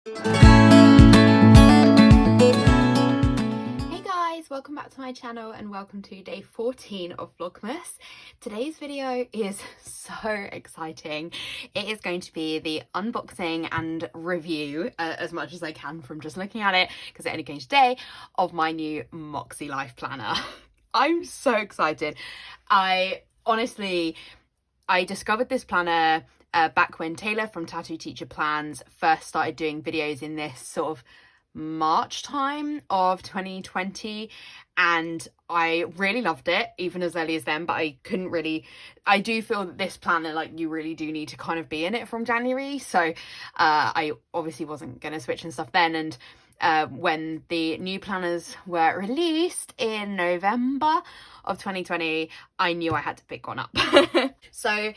Welcome back to my channel and welcome to day 14 of Vlogmas. Today's video is so exciting. It is going to be the unboxing and review, as much as I can from just looking at it, because it only came today, of my new MäksēLife Planner. I'm so excited. I discovered this planner back when Taylor from Tattoo Teacher Plans first started doing videos in this sort of March time of 2020, and I really loved it even as early as then, but I do feel that this planner, like, you really do need to kind of be in it from January, so I obviously wasn't going to switch and stuff then, and when the new planners were released in November of 2020, I knew I had to pick one up. So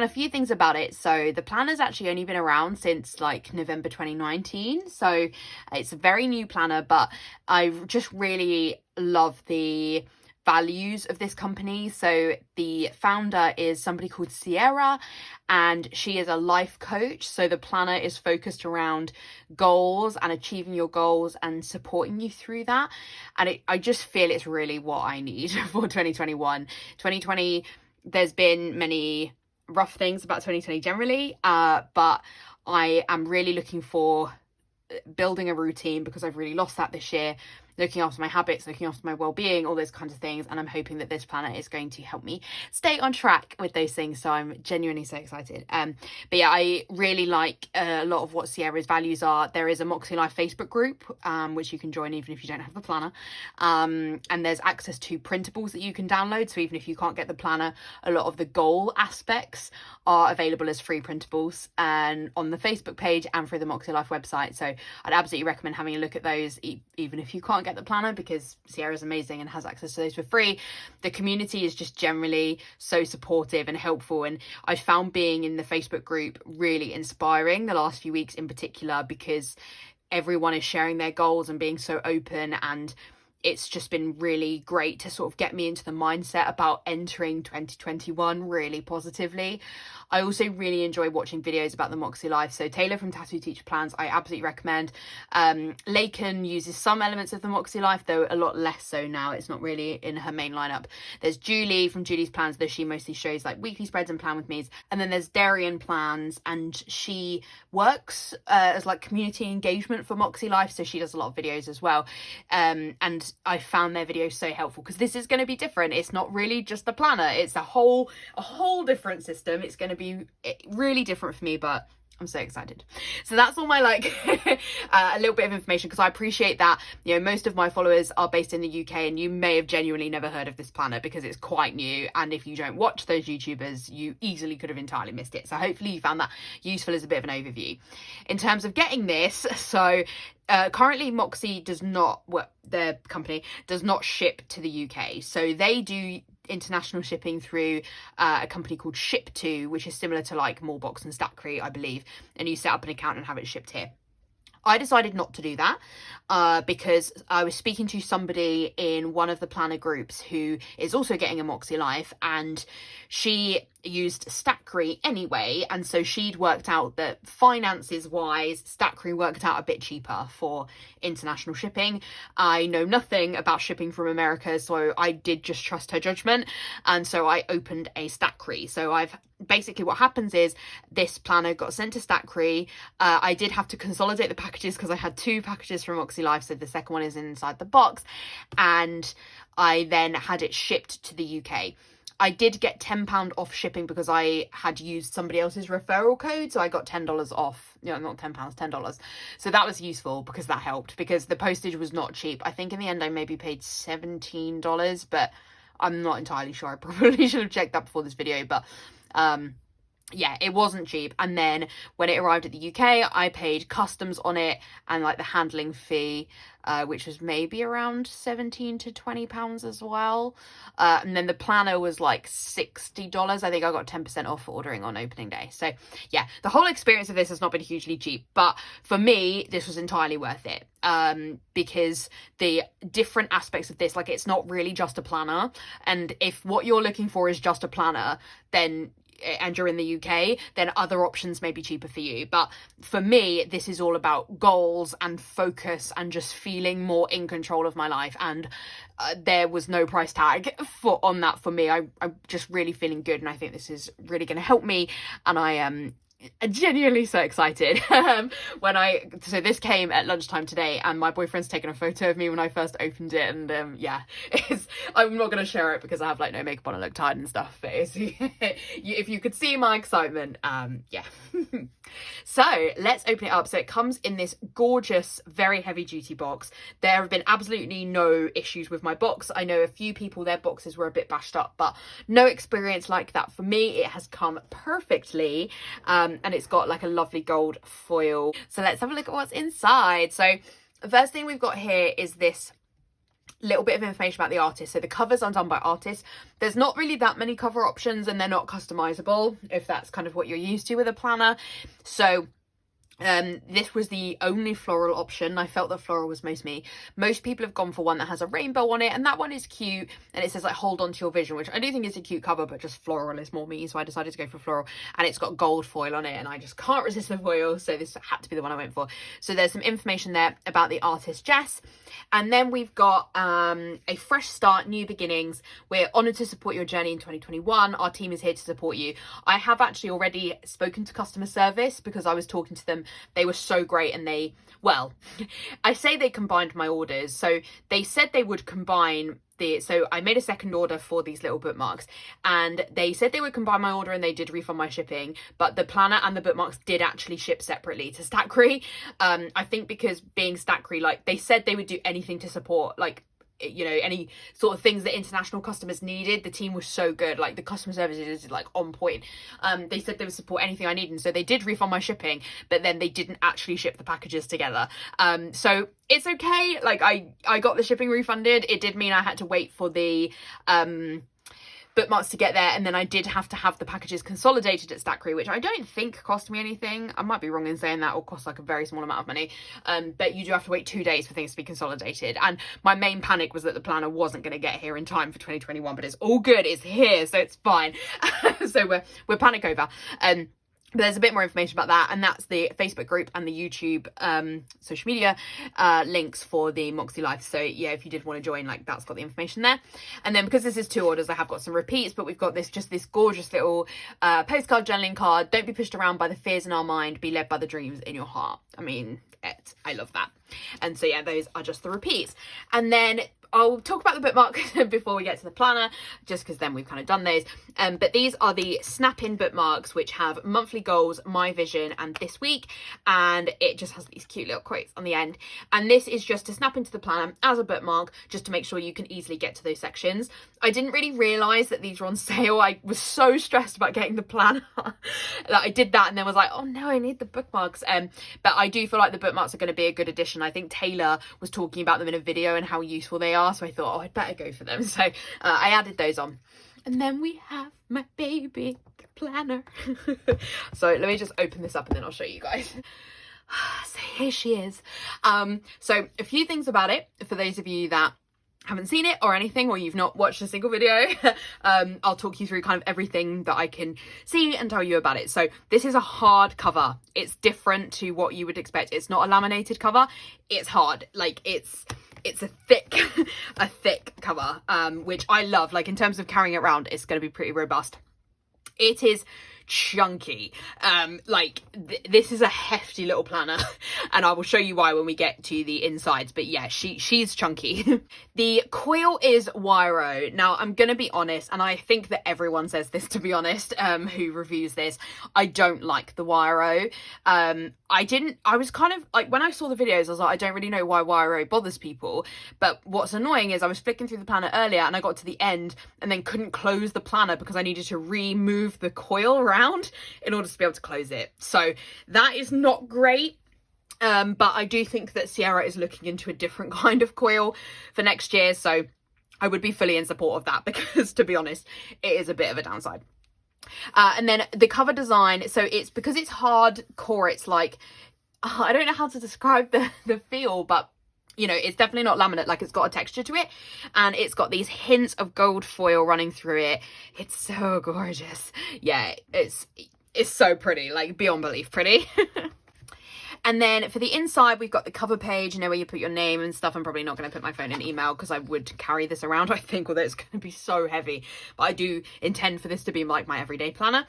a few things about it. So the planner's actually only been around since like November 2019, so it's a very new planner, but I just really love the values of this company. So the founder is somebody called Sierra, and she is a life coach. So the planner is focused around goals and achieving your goals and supporting you through that, and I just feel it's really what I need for 2021. 2020, there's been many rough things about 2020 generally, but I am really looking for building a routine, because I've really lost that this year, looking after my habits, looking after my well-being, all those kinds of things, and I'm hoping that this planner is going to help me stay on track with those things, so I'm genuinely so excited. But yeah, I really like a lot of what Sierra's values are. There is a MäksēLife Facebook group, which you can join even if you don't have the planner, and there's access to printables that you can download, so even if you can't get the planner, a lot of the goal aspects are available as free printables and on the Facebook page and through the MäksēLife website, so I'd absolutely recommend having a look at those, even if you can't get the planner, because Sierra's amazing and has access to those for free. The community is just generally so supportive and helpful, and I found being in the Facebook group really inspiring the last few weeks in particular, because everyone is sharing their goals and being so open, and it's just been really great to sort of get me into the mindset about entering 2021 really positively. I also really enjoy watching videos about the MäksēLife. So Taylor from Tattoo Teacher Plans, I absolutely recommend. Laken uses some elements of the MäksēLife, though a lot less so now. It's not really in her main lineup. There's Julie from Julie's Plans, though she mostly shows like weekly spreads and plan with me's. And then there's Darian Plans, and she works as like community engagement for MäksēLife, so she does a lot of videos as well. And I found their videos so helpful, because this is going to be different. It's not really just a planner, it's a whole different system. It's going to be really different for me, but I'm so excited. So that's all my a little bit of information, because I appreciate that, you know, most of my followers are based in the UK, and you may have genuinely never heard of this planner because it's quite new, and if you don't watch those YouTubers, you easily could have entirely missed it. So hopefully you found that useful as a bit of an overview. In terms of getting this, so currently Moxie does not, their company does not ship to the UK, so they do international shipping through a company called Ship2, which is similar to like Mailbox and Stackry, I believe, and you set up an account and have it shipped here. I decided not to do that because I was speaking to somebody in one of the planner groups who is also getting a MäksēLife, and she used Stackry anyway, and so she'd worked out that finances wise Stackry worked out a bit cheaper for international shipping. I know nothing about shipping from America, so I did just trust her judgment, and so I opened a Stackry. So basically what happens is this planner got sent to Stackry. I did have to consolidate the packages because I had two packages from MäksēLife, so the second one is inside the box, and I then had it shipped to the UK. I did get £10 off shipping because I had used somebody else's referral code, so I got $10 off. You know, not £10, $10. So that was useful because that helped, because the postage was not cheap. I think in the end I maybe paid $17, but I'm not entirely sure. I probably should have checked that before this video, but yeah, it wasn't cheap. And then when it arrived at the UK, I paid customs on it and like the handling fee, which was maybe around £17 to £20 as well. And then the planner was like $60. I think I got 10% off for ordering on opening day. So yeah, the whole experience of this has not been hugely cheap, but for me, this was entirely worth it. Because the different aspects of this, like, it's not really just a planner. And if what you're looking for is just a planner, then and you're in the UK, then other options may be cheaper for you. But for me, this is all about goals and focus and just feeling more in control of my life. And there was no price tag on that for me. I'm just really feeling good, and I think this is really going to help me. And I am genuinely so excited. So this came at lunchtime today, and my boyfriend's taken a photo of me when I first opened it, and I'm not going to share it because I have like no makeup on and look tired and stuff, but if you could see my excitement, yeah. So let's open it up. So it comes in this gorgeous, very heavy duty box. There have been absolutely no issues with my box. I know a few people, their boxes were a bit bashed up, but no experience like that for me. It has come perfectly, and it's got like a lovely gold foil. So let's have a look at what's inside. So the first thing we've got here is this little bit of information about the artist. So the covers are done by artists. There's not really that many cover options, and they're not customizable, if that's kind of what you're used to with a planner. So this was the only floral option. I felt that floral was most me. Most people have gone for one that has a rainbow on it, and that one is cute, and it says like hold on to your vision, which I do think is a cute cover, but just floral is more me, so I decided to go for floral. And it's got gold foil on it, and I just can't resist the foil, so this had to be the one I went for. So there's some information there about the artist Jess, and then we've got a fresh start, new beginnings. We're honoured to support your journey in 2021. Our team is here to support you. I have actually already spoken to customer service because I was talking to them. They were so great, and I say they combined my orders. So they said they would combine so I made a second order for these little bookmarks, and they said they would combine my order, and they did refund my shipping, but the planner and the bookmarks did actually ship separately to Stackry. I think because being Stackry, like they said they would do anything to support, like, you know, any sort of things that international customers needed. The team was so good, like the customer service is like on point. They said they would support anything I needed, so they did refund my shipping, but then they didn't actually ship the packages together. So it's okay, like I got the shipping refunded. It did mean I had to wait for the bookmarks to get there, and then I did have to have the packages consolidated at Stackry, which I don't think cost me anything. I might be wrong in saying that, or cost like a very small amount of money, but you do have to wait 2 days for things to be consolidated. And my main panic was that the planner wasn't going to get here in time for 2021, but it's all good, it's here, so it's fine. So we're panic over. But there's a bit more information about that, and that's the Facebook group and the YouTube social media links for the MäksēLife. So yeah, if you did want to join, like that's got the information there. And then because this is 2 orders, I have got some repeats, but we've got this gorgeous little postcard journaling card. Don't be pushed around by the fears in our mind, be led by the dreams in your heart. I mean, I love that. And so yeah, those are just the repeats. And then I'll talk about the bookmark before we get to the planner, just because then we've kind of done those. But these are the snap-in bookmarks, which have monthly goals, my vision, and this week. And it just has these cute little quotes on the end. And this is just to snap into the planner as a bookmark, just to make sure you can easily get to those sections. I didn't really realise that these were on sale. I was so stressed about getting the planner that I did that and then was like, oh no, I need the bookmarks. But I do feel like the bookmarks are going to be a good addition. I think Taylor was talking about them in a video and how useful they are. So I thought, oh, I'd better go for them. So I added those on. And then we have my baby planner. So let me just open this up and then I'll show you guys. So here she is. So a few things about it for those of you that haven't seen it or anything, or you've not watched a single video. I'll talk you through kind of everything that I can see and tell you about it. So this is a hard cover. It's different to what you would expect. It's not a laminated cover. It's hard. Like it's a thick cover, which I love. Like in terms of carrying it around, it's going to be pretty robust. It is chunky. This is a hefty little planner, and I will show you why when we get to the insides. But yeah, she's chunky. The coil is Wiro. Now I'm gonna be honest, and I think that everyone says this, to be honest, who reviews this. I don't like the Wiro. I was kind of like, when I saw the videos, I was like, I don't really know why Wiro bothers people. But what's annoying is I was flicking through the planner earlier and I got to the end and then couldn't close the planner because I needed to remove the coil around in order to be able to close it. So that is not great. But I do think that Sierra is looking into a different kind of coil for next year. So I would be fully in support of that because, to be honest, it is a bit of a downside. And then the cover design, so it's because it's hardcore, it's like, I don't know how to describe the feel, but you know, it's definitely not laminate, like it's got a texture to it, and it's got these hints of gold foil running through it. It's so gorgeous. Yeah, it's so pretty, like beyond belief pretty. And then for the inside, we've got the cover page, you know, where you put your name and stuff. I'm probably not going to put my phone and email because I would carry this around, I think, although it's going to be so heavy. But I do intend for this to be like my everyday planner.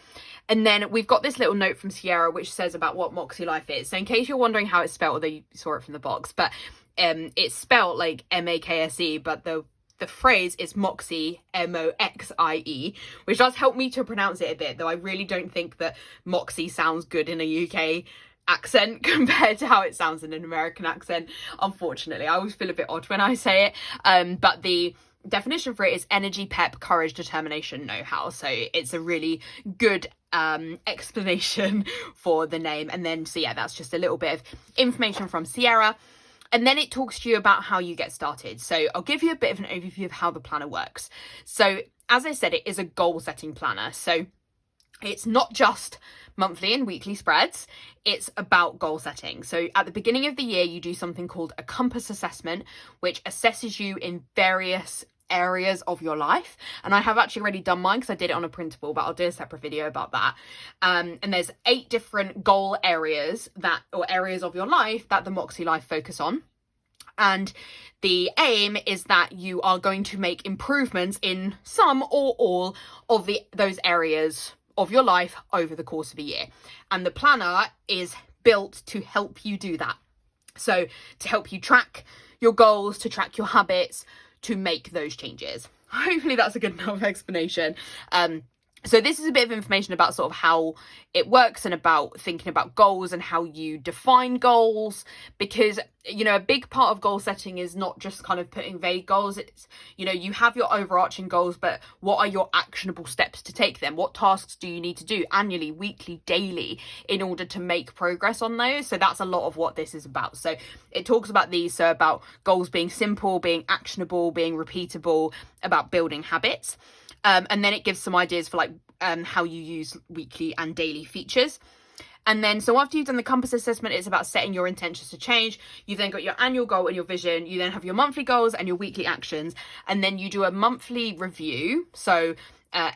And then we've got this little note from Sierra, which says about what MäksēLife is. So in case you're wondering how it's spelled, although you saw it from the box, but it's spelled like M-A-K-S-E, but the phrase is Moxie, M-O-X-I-E, which does help me to pronounce it a bit, though I really don't think that Moxie sounds good in a UK accent compared to how it sounds in an American accent. Unfortunately, I always feel a bit odd when I say it, but the definition for it is energy, pep, courage, determination, know-how. So it's a really good explanation for the name. And then, so yeah, that's just a little bit of information from Sierra. And then it talks to you about how you get started. So I'll give you a bit of an overview of how the planner works. So as I said, it is a goal setting planner. So it's not just monthly and weekly spreads, it's about goal setting. So at the beginning of the year, you do something called a compass assessment, which assesses you in various areas of your life. And I have actually already done mine because I did it on a printable, but I'll do a separate video about that. And there's 8 different goal areas or areas of your life that the MäksēLife focus on. And the aim is that you are going to make improvements in some or all of those areas of your life over the course of a year. And the planner is built to help you do that. So to help you track your goals, to track your habits, to make those changes. Hopefully that's a good enough explanation. So this is a bit of information about sort of how it works and about thinking about goals and how you define goals, because, you know, a big part of goal setting is not just kind of putting vague goals. It's, you know, you have your overarching goals, but what are your actionable steps to take them? What tasks do you need to do annually, weekly, daily in order to make progress on those? So that's a lot of what this is about. So it talks about these, so about goals being simple, being actionable, being repeatable, about building habits. And then it gives some ideas for like how you use weekly and daily features. And then, so after you've done the compass assessment, it's about setting your intentions to change. You've then got your annual goal and your vision. You then have your monthly goals and your weekly actions. And then you do a monthly review. So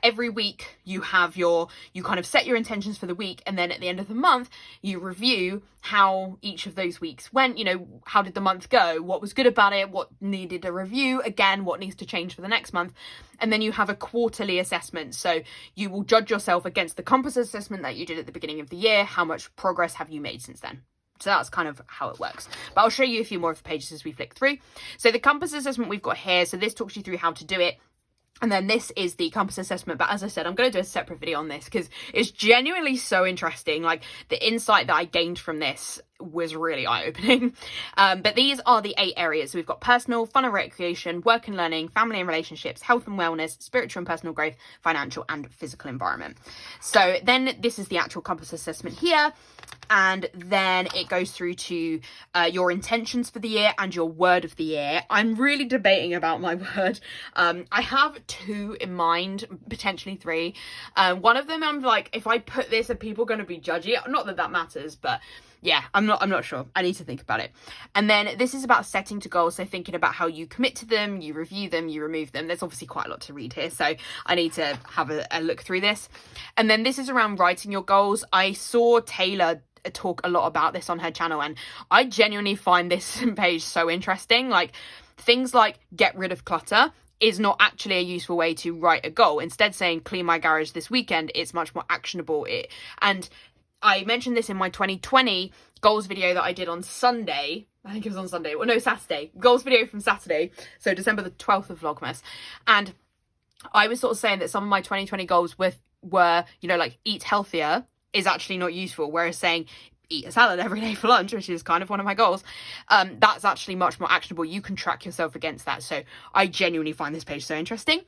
every week you kind of set your intentions for the week. And then at the end of the month, you review how each of those weeks went. You know, how did the month go? What was good about it? What needed a review? Again, what needs to change for the next month? And then you have a quarterly assessment. So you will judge yourself against the compass assessment that you did at the beginning of the year. How much progress have you made since then? So that's kind of how it works. But I'll show you a few more of the pages as we flick through. So the compass assessment we've got here. So this talks you through how to do it. And then this is the compass assessment. But as I said, I'm going to do a separate video on this because it's genuinely so interesting. Like the insight that I gained from this was really eye-opening. But these are the 8 areas. So we've got personal, fun and recreation, work and learning, family and relationships, health and wellness, spiritual and personal growth, financial and physical environment. So then this is the actual compass assessment here. And then it goes through to your intentions for the year and your word of the year. I'm really debating about my word. I have 2 in mind, potentially 3. One of them, I'm like, if I put this, are people going to be judgy? Not that that matters, but yeah, I'm not sure. I need to think about it. And then this is about setting to goals. So thinking about how you commit to them, you review them, you remove them. There's obviously quite a lot to read here, so I need to have a look through this. And then this is around writing your goals. I saw Taylor talk a lot about this on her channel, and I genuinely find this page so interesting. Like things like get rid of clutter is not actually a useful way to write a goal. Instead, saying clean my garage this weekend, it's much more actionable. And I mentioned this in my 2020 goals video that I did on Sunday. I think it was on Sunday. Well, no, Saturday. Goals video from Saturday. So December the 12th of Vlogmas. And I was sort of saying that some of my 2020 goals were, you know, like eat healthier is actually not useful. Whereas saying eat a salad every day for lunch, which is kind of one of my goals, that's actually much more actionable. You can track yourself against that. So I genuinely find this page so interesting.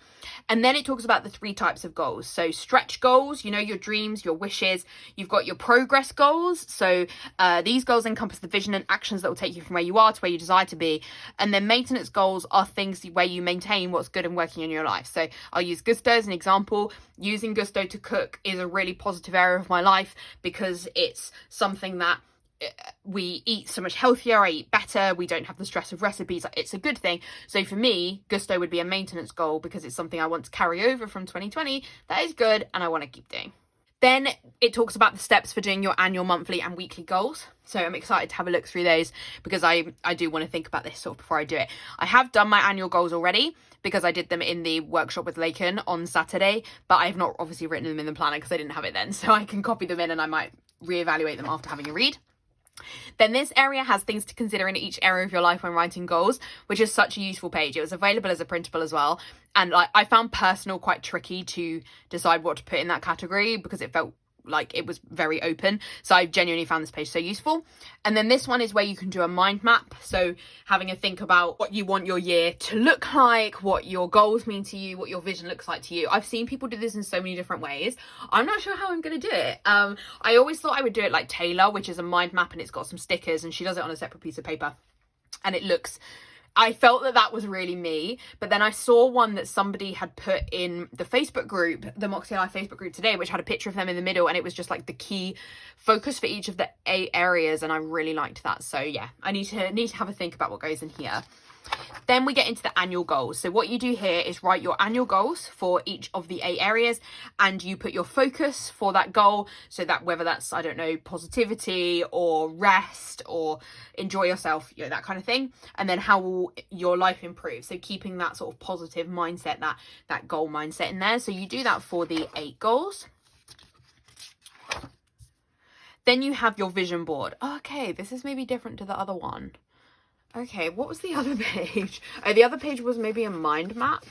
And then it talks about the 3 types of goals. So stretch goals, you know, your dreams, your wishes. You've got your progress goals. So these goals encompass the vision and actions that will take you from where you are to where you desire to be. And then maintenance goals are things where you maintain what's good and working in your life. So I'll use Gusto as an example. Using Gusto to cook is a really positive area of my life because it's something that we eat so much healthier. I eat better. better. We don't have the stress of recipes. It's a good thing. So for me, Gusto would be a maintenance goal because it's something I want to carry over from 2020. That is good and I want to keep doing. Then it talks about the steps for doing your annual, monthly and weekly goals. So I'm excited to have a look through those because I do want to think about this sort of before I do it. I have done my annual goals already because I did them in the workshop with Laken on Saturday, but I have not obviously written them in the planner because I didn't have it then. So I can copy them in and I might reevaluate them after having a read. Then this area has things to consider in each area of your life when writing goals, which is such a useful page. It was available as a printable as well. And I found personal quite tricky to decide what to put in that category because it felt like it was very open. So I genuinely found this page so useful. And then this one is where you can do a mind map. So having a think about what you want your year to look like, what your goals mean to you, what your vision looks like to you. I've seen people do this in so many different ways. I'm not sure how I'm going to do it. I always thought I would do it like Taylor, which is a mind map and it's got some stickers and she does it on a separate piece of paper. And it looks... I felt that was really me, but then I saw one that somebody had put in the Facebook group, the MäksēLife Facebook group today, which had a picture of them in the middle, and it was just like the key focus for each of the 8 areas, and I really liked that. So yeah, I need to have a think about what goes in here. Then we get into the annual goals. So what you do here is write your annual goals for each of the 8 areas and you put your focus for that goal. So that whether that's, I don't know, positivity or rest or enjoy yourself, you know, that kind of thing. And then how will your life improve? So keeping that sort of positive mindset, that goal mindset in there. So you do that for the 8 goals. Then you have your vision board. Okay, this is maybe different to the other one. Okay, what was the other page? Oh, the other page was maybe a mind map.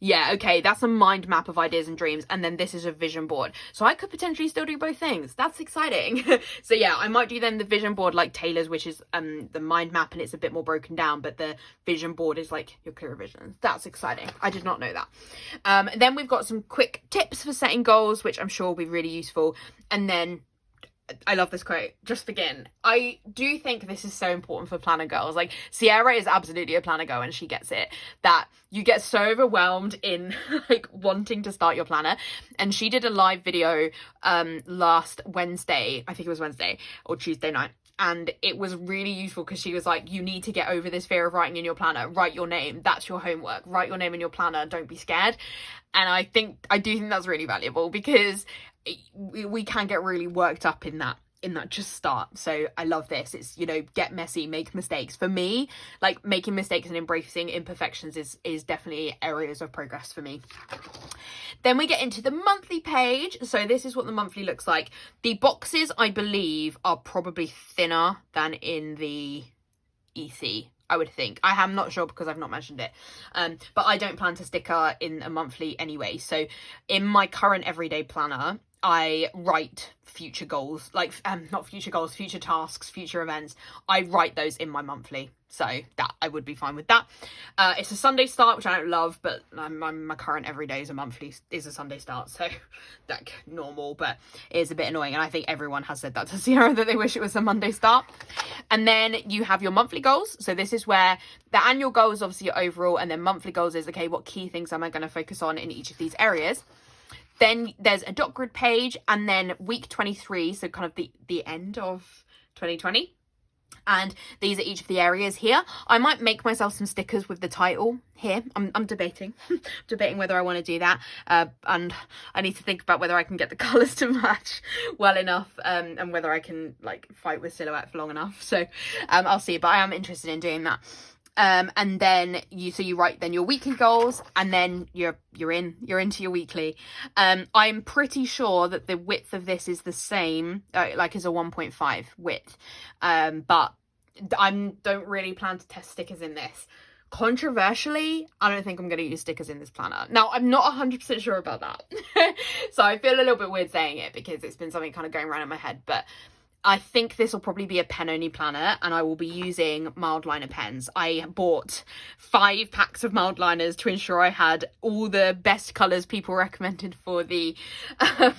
Yeah, okay, that's a mind map of ideas and dreams, and then this is a vision board. So I could potentially still do both things. That's exciting. So yeah, I might do then the vision board like Taylor's, which is the mind map, and it's a bit more broken down, but the vision board is like your clearer vision. That's exciting. I did not know that. Then we've got some quick tips for setting goals, which I'm sure will be really useful. And then I love this quote, just begin. I do think this is so important for planner girls. Like Sierra is absolutely a planner girl and she gets it, that you get so overwhelmed in like wanting to start your planner. And she did a live video last Wednesday, I think it was Wednesday or Tuesday night. And it was really useful because she was like, you need to get over this fear of writing in your planner. Write your name. That's your homework. Write your name in your planner. Don't be scared. And I do think that's really valuable because we can get really worked up in that just start. So I love this. It's, you know, get messy, make mistakes. For me, like making mistakes and embracing imperfections is definitely areas of progress for me. Then we get into the monthly page. So this is what the monthly looks like. The boxes, I believe, are probably thinner than in the EC, I would think. I am not sure because I've not mentioned it. But I don't plan to sticker in a monthly anyway. So in my current everyday planner, I write future goals, like not future goals, future tasks, future events. I write those in my monthly, so that I would be fine with that. It's a Sunday start, which I don't love, but my current everyday is a Sunday start, so like normal, but it is a bit annoying, and I think everyone has said that to Sierra, that they wish it was a Monday start. And then you have your monthly goals. So this is where the annual goal is obviously your overall, and then monthly goals is, okay, what key things am I going to focus on in each of these areas? Then there's a dot grid page, and then week 23, so kind of the end of 2020. And these are each of the areas here. I might make myself some stickers with the title here. I'm debating whether I want to do that. And I need to think about whether I can get the colours to match well enough, and whether I can like fight with silhouette for long enough. So I'll see, but I am interested in doing that. And then you write then your weekly goals, and then you're into your weekly. I'm pretty sure that the width of this is the same, like as a 1.5 width. But I don't really plan to test stickers in this. Controversially, I don't think I'm going to use stickers in this planner. Now, I'm not 100% sure about that. So I feel a little bit weird saying it because it's been something kind of going around in my head, but I think this will probably be a pen only planner, and I will be using mild liner pens. I bought 5 packs of mild liners to ensure I had all the best colours people recommended for the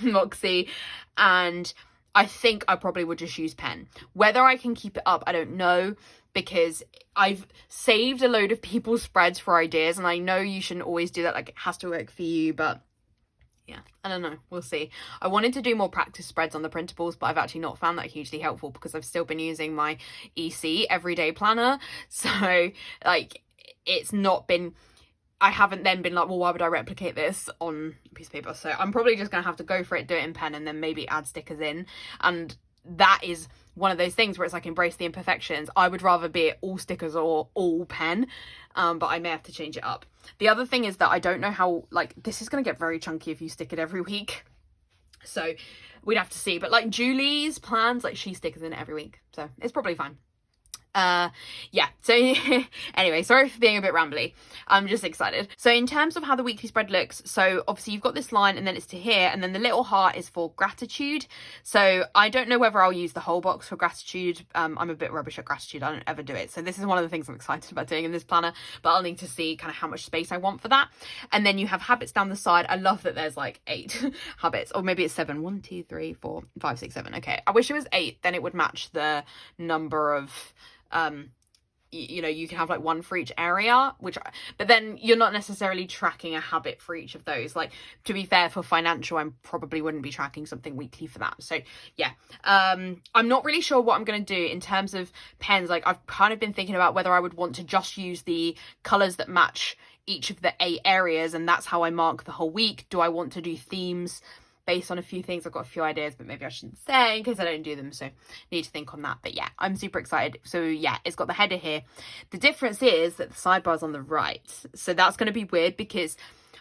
Moxie, and I think I probably would just use pen. Whether I can keep it up, I don't know, because I've saved a load of people's spreads for ideas, and I know you shouldn't always do that, like it has to work for you, but yeah, I don't know, we'll see. I wanted to do more practice spreads on the printables, but I've actually not found that hugely helpful because I've still been using my EC everyday planner. So like, it's not been, I haven't then been like, well, why would I replicate this on a piece of paper? So I'm probably just gonna have to go for it, do it in pen, and then maybe add stickers in. And that is one of those things where it's like, embrace the imperfections. I would rather be all stickers or all pen, but I may have to change it up. The other thing is that I don't know how, like, this is going to get very chunky if you stick it every week. So we'd have to see. But like Julie's plans, like she stickers in it every week. So it's probably fine. Yeah, so anyway, sorry for being a bit rambly. I'm just excited. So in terms of how the weekly spread looks, so obviously you've got this line and then it's to here, and then the little heart is for gratitude. So I don't know whether I'll use the whole box for gratitude. I'm a bit rubbish at gratitude. I don't ever do it. So this is one of the things I'm excited about doing in this planner, but I'll need to see kind of how much space I want for that. And then you have habits down the side. I love that there's like 8 habits, or maybe it's 7. 1, 2, 3, 4, 5, 6, 7. Okay, I wish it was 8, then it would match the number of you know, you can have like 1 for each area, but then you're not necessarily tracking a habit for each of those. Like, to be fair, for financial, I probably wouldn't be tracking something weekly for that. So yeah, I'm not really sure what I'm going to do in terms of pens. Like, I've kind of been thinking about whether I would want to just use the colors that match each of the 8 areas, and that's how I mark the whole week. Do I want to do themes based on a few things? I've got a few ideas, but maybe I shouldn't say in case I don't do them, so need to think on that. But yeah, I'm super excited. So yeah, it's got the header here. The difference is that the sidebar's on the right, so that's going to be weird because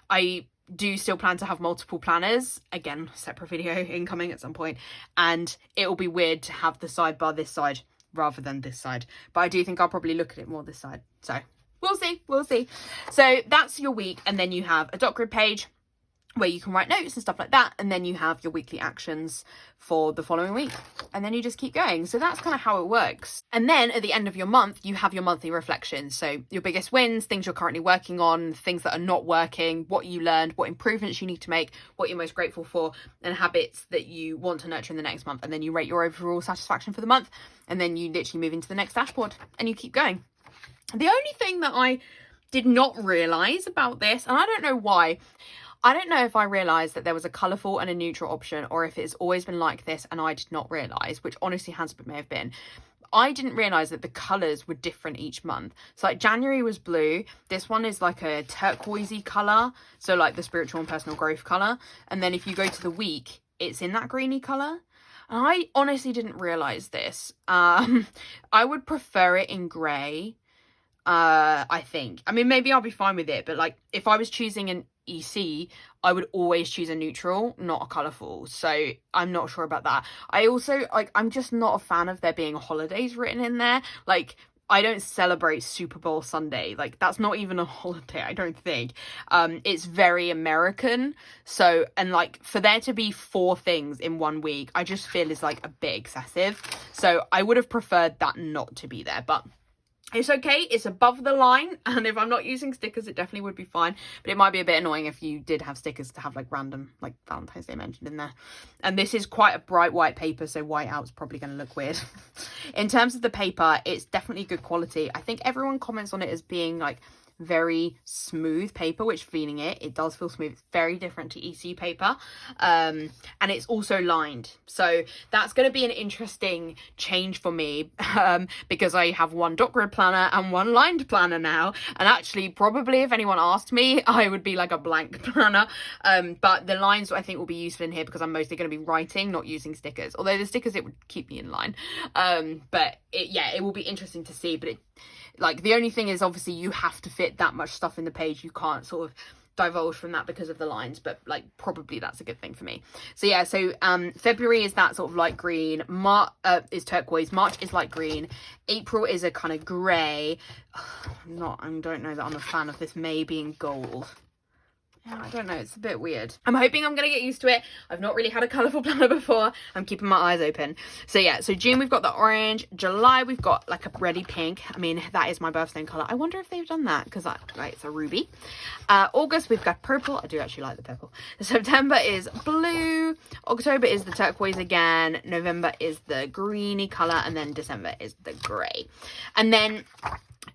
I do still plan to have multiple planners. Again, separate video incoming at some point, and it will be weird to have the sidebar this side rather than this side, but I do think I'll probably look at it more this side, so we'll see. So that's your week, and then you have a dot grid page where you can write notes and stuff like that, and then you have your weekly actions for the following week, and then you just keep going. So that's kind of how it works. And then at the end of your month, you have your monthly reflections. So your biggest wins, things you're currently working on, things that are not working, what you learned, what improvements you need to make, what you're most grateful for, and habits that you want to nurture in the next month. And then you rate your overall satisfaction for the month, and then you literally move into the next dashboard and you keep going. The only thing that I did not realize about this, and I don't know why, I don't know if I realised that there was a colourful and a neutral option, or if it's always been like this and I did not realise, which honestly may have been. I didn't realise that the colours were different each month. So like January was blue. This one is like a turquoisey colour. So like the spiritual and personal growth colour. And then if you go to the week, it's in that greeny colour. And I honestly didn't realise this. I would prefer it in grey. I think. I mean, maybe I'll be fine with it. But like if I was choosing an EC, I would always choose a neutral, not a colourful. So I'm not sure about that. I also, like, I'm just not a fan of there being holidays written in there. Like, I don't celebrate Super Bowl Sunday. Like, that's not even a holiday, I don't think. It's very American. So, and like, for there to be 4 things in 1 week, I just feel is like a bit excessive. So I would have preferred that not to be there, but it's okay, it's above the line, and if I'm not using stickers, it definitely would be fine. But it might be a bit annoying if you did have stickers to have like random, like Valentine's Day mentioned in there. And this is quite a bright white paper, so white out's probably going to look weird. In terms of the paper, it's definitely good quality. I think everyone comments on it as being like very smooth paper, which feeling it does feel smooth. It's very different to EC paper, and it's also lined, so that's going to be an interesting change for me, because I have one dot grid planner and one lined planner now, and actually probably if anyone asked me, I would be like a blank planner, but the lines I think will be useful in here because I'm mostly going to be writing, not using stickers, although the stickers, it would keep me in line, but it will be interesting to see. But like, the only thing is, obviously, you have to fit that much stuff in the page. You can't sort of divulge from that because of the lines, but like, probably that's a good thing for me. So yeah, so February is that sort of light green. March is turquoise. March is light green. April is a kind of grey. I don't know that I'm a fan of this May being gold. I don't know, it's a bit weird. I'm hoping I'm going to get used to it. I've not really had a colourful planner before. I'm keeping my eyes open. So yeah, so June we've got the orange. July we've got like a reddy pink. I mean, that is my birthstone colour. I wonder if they've done that because it's a ruby. August we've got purple. I do actually like the purple. September is blue. October is the turquoise again. November is the greeny colour. And then December is the grey. And then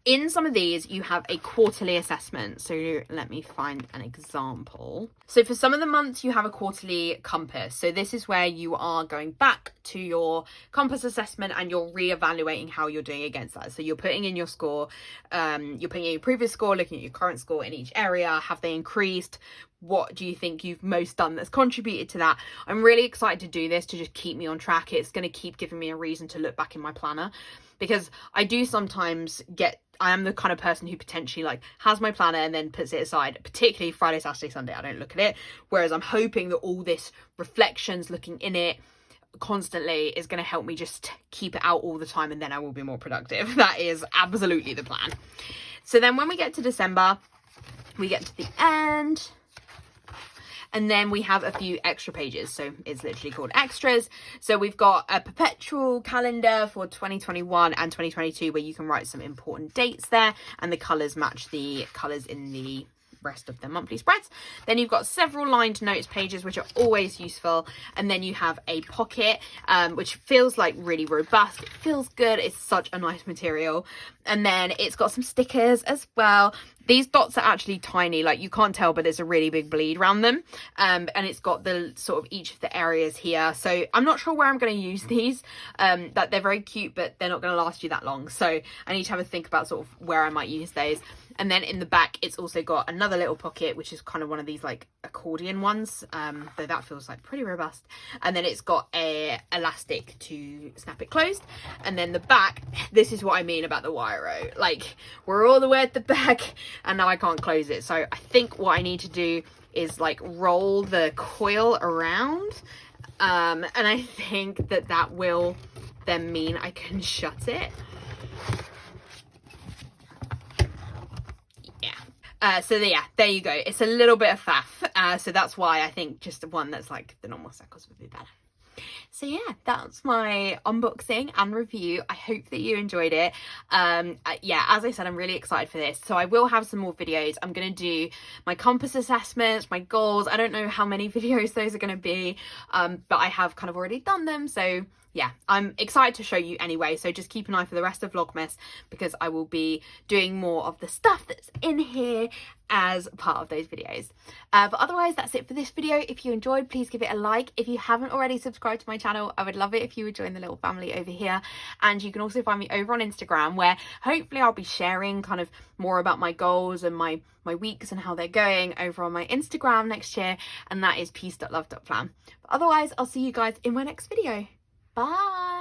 In some of these, you have a quarterly assessment. So let me find an example. So for some of the months, you have a quarterly compass. So this is where you are going back to your compass assessment and you're reevaluating how you're doing against that. So you're putting in your score, you're putting in your previous score, looking at your current score in each area. Have they increased? What do you think you've most done that's contributed to that? I'm really excited to do this to just keep me on track. It's going to keep giving me a reason to look back in my planner, because I do sometimes I am the kind of person who potentially like has my planner and then puts it aside, particularly Friday, Saturday, Sunday. I don't look at it. Whereas I'm hoping that all this reflections, looking in it constantly, is going to help me just keep it out all the time, and then I will be more productive. That is absolutely the plan. So then when we get to December, we get to the end. And then we have a few extra pages. So it's literally called extras. So we've got a perpetual calendar for 2021 and 2022 where you can write some important dates there, and the colours match the colours in the rest of the monthly spreads. Then you've got several lined notes pages, which are always useful. And then you have a pocket, which feels like really robust. It feels good. It's such a nice material. And then it's got some stickers as well. These dots are actually tiny, like you can't tell, but there's a really big bleed around them. And it's got the sort of each of the areas here. So I'm not sure where I'm going to use these. That they're very cute, but they're not going to last you that long. So I need to have a think about sort of where I might use those. And then in the back, it's also got another little pocket, which is kind of one of these like accordion ones. Though that feels like pretty robust. And then it's got a elastic to snap it closed. And then the back, this is what I mean about the wire-o. Like, we're all the way at the back and now I can't close it. So I think what I need to do is like roll the coil around. And I think that will then mean I can shut it. So yeah, there you go. It's a little bit of faff. So that's why I think just one that's like the normal circles would be better. So yeah, that's my unboxing and review. I hope that you enjoyed it. Yeah, as I said, I'm really excited for this. So I will have some more videos. I'm going to do my compass assessments, my goals. I don't know how many videos those are going to be, but I have kind of already done them. So yeah, I'm excited to show you anyway. So just keep an eye for the rest of Vlogmas, because I will be doing more of the stuff that's in here as part of those videos. But otherwise, that's it for this video. If you enjoyed, please give it a like. If you haven't already subscribed to my channel, I would love it if you would join the little family over here. And you can also find me over on Instagram, where hopefully I'll be sharing kind of more about my goals and my weeks and how they're going over on my Instagram next year. And that is peace.love.plan. But otherwise, I'll see you guys in my next video. Bye.